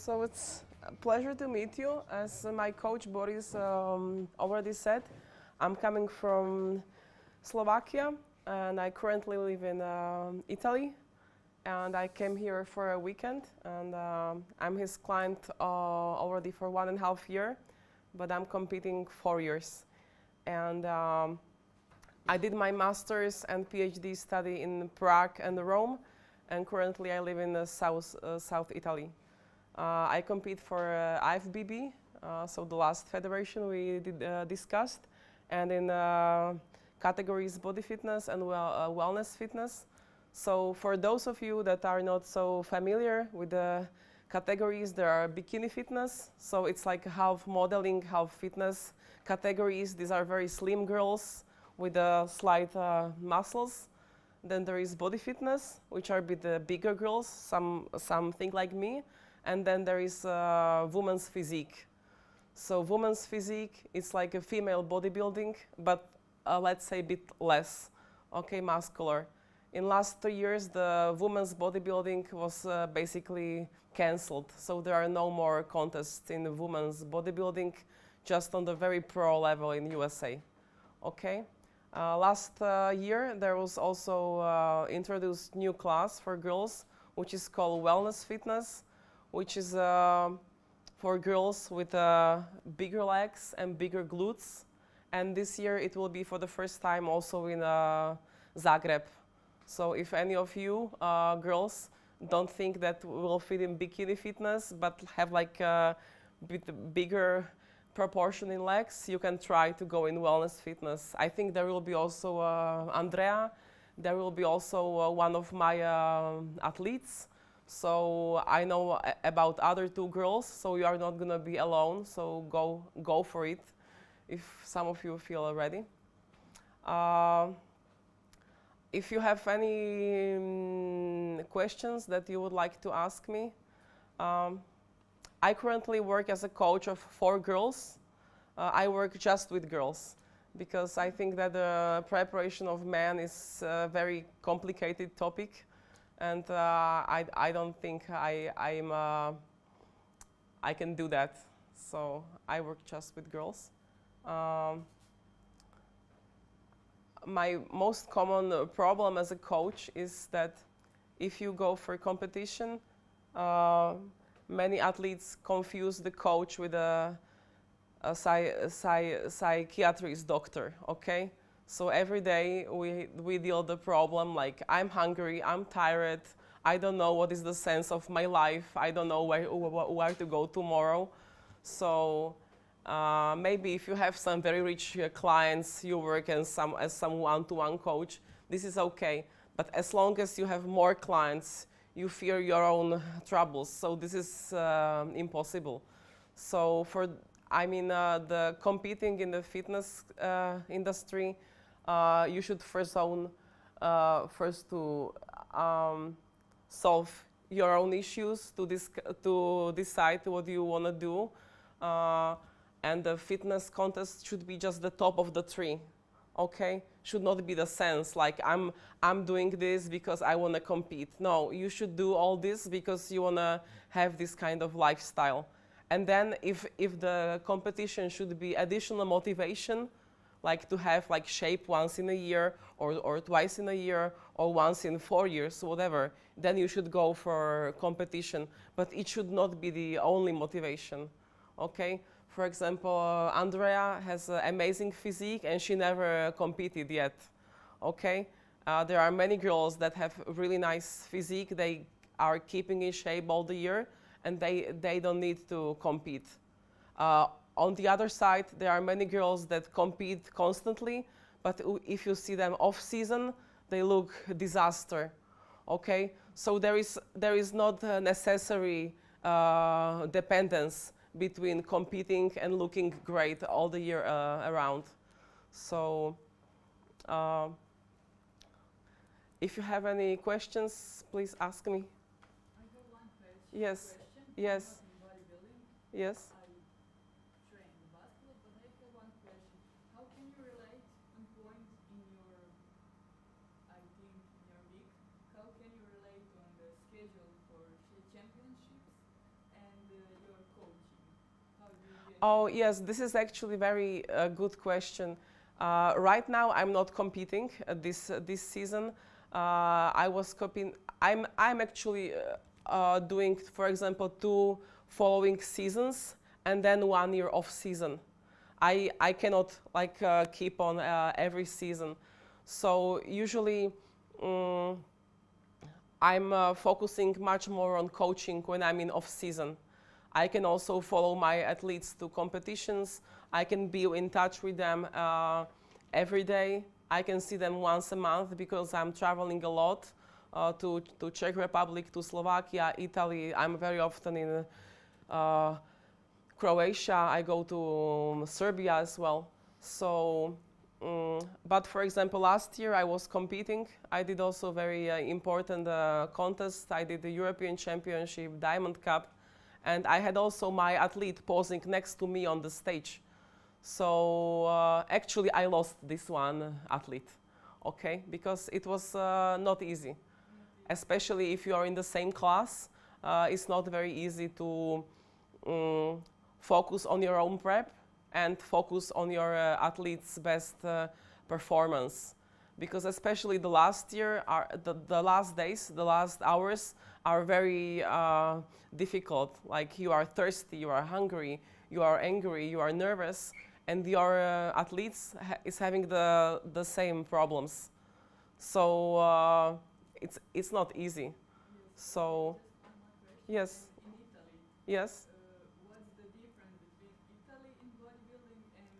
So it's a pleasure to meet you. As my coach Boris already said, I'm coming from Slovakia and I currently live in Italy. And I came here for a weekend and I'm his client already for 1.5 years, but I'm competing 4 years. And I did my master's and PhD study in Prague and Rome, and currently I live in South Italy. I compete for IFBB, so the last federation we discussed, and in categories body fitness and wellness fitness. So for those of you that are not so familiar with the categories, there are bikini fitness, so it's like half modeling, half fitness categories. These are very slim girls with slight muscles. Then there is body fitness, which are a bit bigger girls, some think like me. And then there is women's physique. So women's physique, it's like a female bodybuilding, but let's say a bit less, okay, muscular. In last 3 years, the women's bodybuilding was basically cancelled. So there are no more contests in the women's bodybuilding, just on the very pro level in USA, okay? Last year, there was also introduced new class for girls, which is called wellness fitness, which is for girls with bigger legs and bigger glutes. And this year it will be for the first time also in Zagreb. So if any of you girls don't think that will fit in bikini fitness, but have like a bit bigger proportion in legs, you can try to go in wellness fitness. I think there will be also Andrea. There will be also one of my athletes. So I know about other 2 girls, so you are not gonna be alone, so go for it if some of you feel ready. If you have any questions that you would like to ask me, I currently work as a coach of 4 girls. I work just with girls because I think that the preparation of men is a very complicated topic. And I don't think I can do that. So I work just with girls. My most common problem as a coach is that if you go for competition, many athletes confuse the coach with a psychiatrist doctor, okay? So every day we deal the problem like I'm hungry, I'm tired, I don't know what is the sense of my life, I don't know where to go tomorrow. So maybe if you have some very rich clients, you work as some one-to-one coach, this is okay. But as long as you have more clients, you fear your own troubles. So this is impossible. So the competing in the fitness industry, you should first to solve your own issues, to decide what you want to do, and the fitness contest should be just the top of the tree, okay? Should not be the sense like I'm doing this because I want to compete. No, you should do all this because you want to have this kind of lifestyle. And then if the competition should be additional motivation, like to have like shape once in a year or twice in a year or once in 4 years, whatever, then you should go for competition. But it should not be the only motivation, okay? For example, Andrea has an amazing physique and she never competed yet, okay? There are many girls that have really nice physique. They are keeping in shape all the year and they don't need to compete. On the other side, there are many girls that compete constantly, but if you see them off season, they look disaster, okay? So there is not a necessary dependence between competing and looking great all the year around. So if you have any questions, please ask me. I have one question. Yes. Yes. Yes. How can you relate on the schedule for championships and Oh, yes, this is actually very good question. Right now, I'm not competing this season. I was competing. I'm actually doing, for example, 2 following seasons and then 1 year off season. I cannot like keep on every season. So usually I'm focusing much more on coaching when I'm in off season. I can also follow my athletes to competitions. I can be in touch with them every day. I can see them once a month because I'm traveling a lot to Czech Republic, to Slovakia, Italy. I'm very often in Croatia. I go to Serbia as well. So, but for example, last year I was competing. I did also very important contest. I did the European Championship, Diamond Cup. And I had also my athlete posing next to me on the stage. So actually I lost this one athlete, okay? Because it was not easy. Especially if you are in the same class, it's not very easy to focus on your own prep and focus on your athlete's best performance. Because especially the last year, the last days, the last hours are very difficult. Like you are thirsty, you are hungry, you are angry, you are nervous, and your athletes is having the same problems. So it's not easy. So yes. In Italy, Yes. what's the difference between Italy in bodybuilding and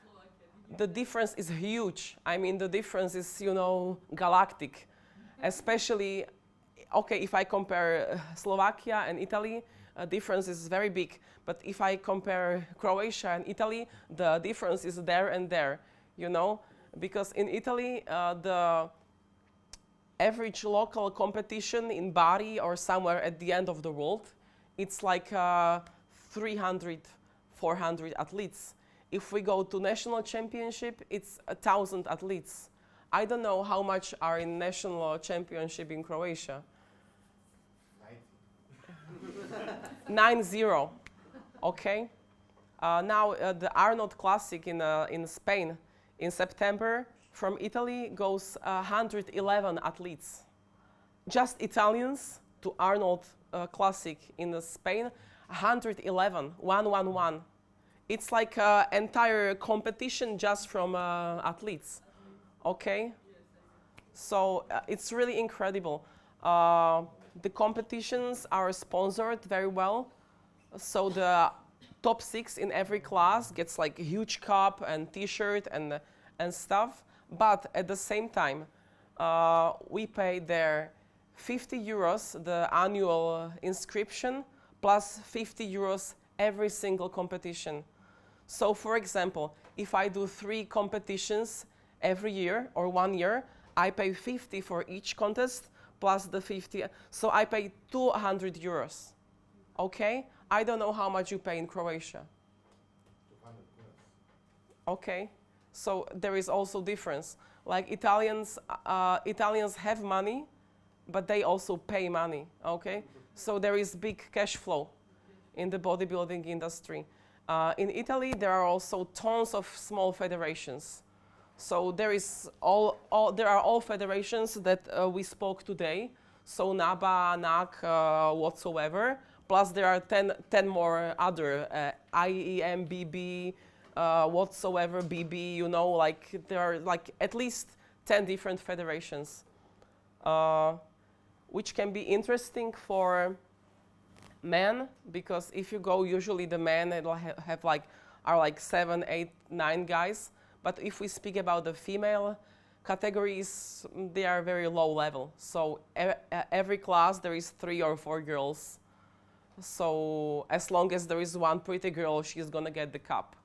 Slovakia? The difference is huge. I mean, the difference is, you know, galactic. Especially, okay, if I compare Slovakia and Italy, difference is very big. But if I compare Croatia and Italy, the difference is there and there, you know? Because in Italy, the average local competition in Bari or somewhere at the end of the world, it's like 300, 400 athletes. If we go to national championship, it's 1,000 athletes. I don't know how much are in national championship in Croatia. 9-0, okay? Now the Arnold Classic in Spain in September from Italy goes 111 athletes. Just Italians to Arnold Classic in Spain, 111, 111. It's like an entire competition just from athletes, okay? So it's really incredible. The competitions are sponsored very well. So the top 6 in every class gets like a huge cup and t-shirt and stuff. But at the same time, we pay there 50 euros, the annual inscription, plus 50 euros every single competition. So for example, if I do 3 competitions every year or 1 year, I pay 50 for each contest plus the 50. So I pay 200 euros. Okay? I don't know how much you pay in Croatia. 200 plus. Okay? So there is also difference. Like Italians have money, but they also pay money. Okay? So there is big cash flow in the bodybuilding industry. In Italy, there are also tons of small federations. So there are all federations that we spoke today. So NABA, NAC, whatsoever. Plus there are 10 more other IEMBB, whatsoever, BB, you know, like there are like at least 10 different federations, which can be interesting for men, because if you go, usually the men are like 7, 8, 9 guys. But if we speak about the female categories, they are very low level. So every class there is 3 or 4 girls. So as long as there is one pretty girl, she's gonna get the cup,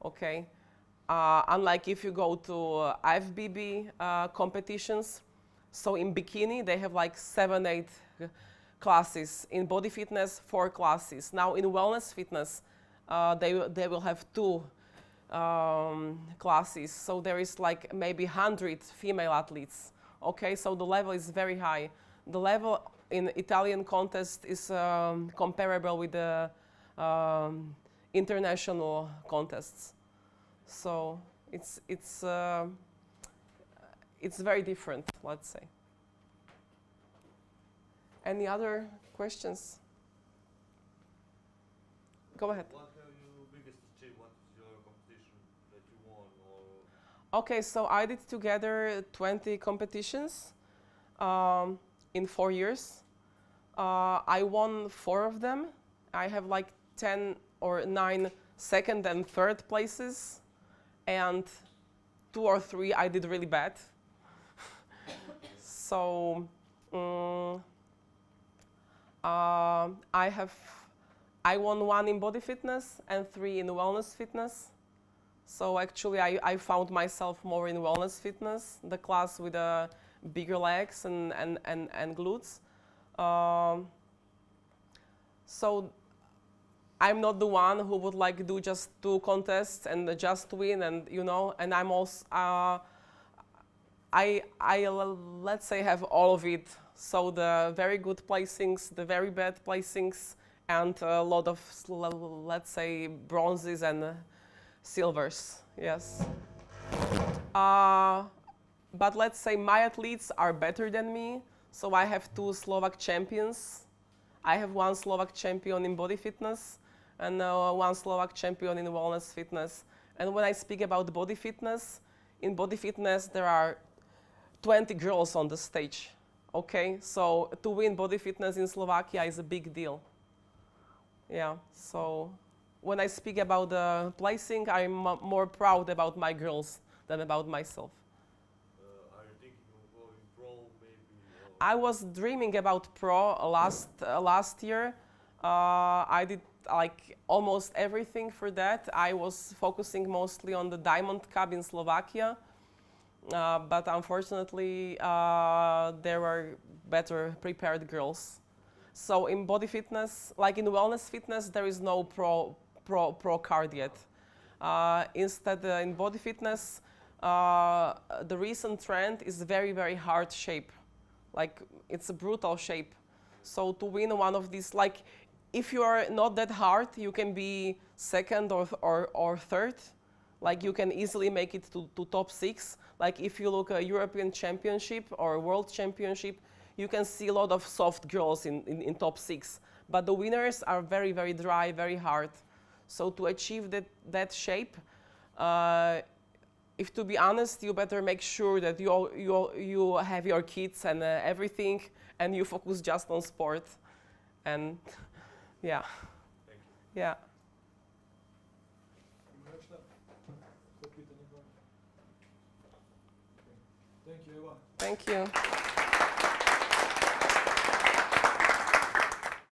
okay? Unlike if you go to IFBB competitions, so in bikini they have like 7, 8 classes. In body fitness, 4 classes. Now in wellness fitness, they will have 2 classes. So there is like maybe 100 female athletes. Okay, so the level is very high. The level in Italian contest is comparable with the international contests. So it's very different, let's say. Any other questions? Go ahead. What have you biggest achieved? What is your competition that you won? Or Okay, so I did together 20 competitions in 4 years. I won 4 of them. I have like 10 or 9 second and third places, and 2 or 3 I did really bad. So I won 1 in body fitness and 3 in wellness fitness. So actually I found myself more in wellness fitness, the class with bigger legs and glutes. So I'm not the one who would like do just 2 contests and just win, and you know, and I'm also I let's say have all of it. So the very good placings, the very bad placings, and a lot of, let's say, bronzes and silvers. Yes. But let's say my athletes are better than me. So I have 2 Slovak champions. I have 1 Slovak champion in body fitness and 1 Slovak champion in wellness fitness. And when I speak about body fitness, in body fitness there are 20 girls on the stage. Okay, so to win body fitness in Slovakia is a big deal. Yeah, so when I speak about the placing, I'm more proud about my girls than about myself. are you thinking of going pro maybe? I was dreaming about pro last year. I did like almost everything for that. I was focusing mostly on the Diamond Cup in Slovakia. But unfortunately, there were better prepared girls. So in body fitness, like in wellness fitness, there is no pro card yet. Instead, in body fitness, the recent trend is very, very hard shape. Like it's a brutal shape. So to win one of these, like if you are not that hard, you can be second or third. Like you can easily make it to top 6. Like if you look at European Championship or World Championship, you can see a lot of soft girls in top 6. But the winners are very, very dry, very hard. So to achieve that shape, if to be honest, you better make sure that you have your kids and everything, and you focus just on sport. And yeah. Thank you. Yeah. Thank you, Eva. Thank you.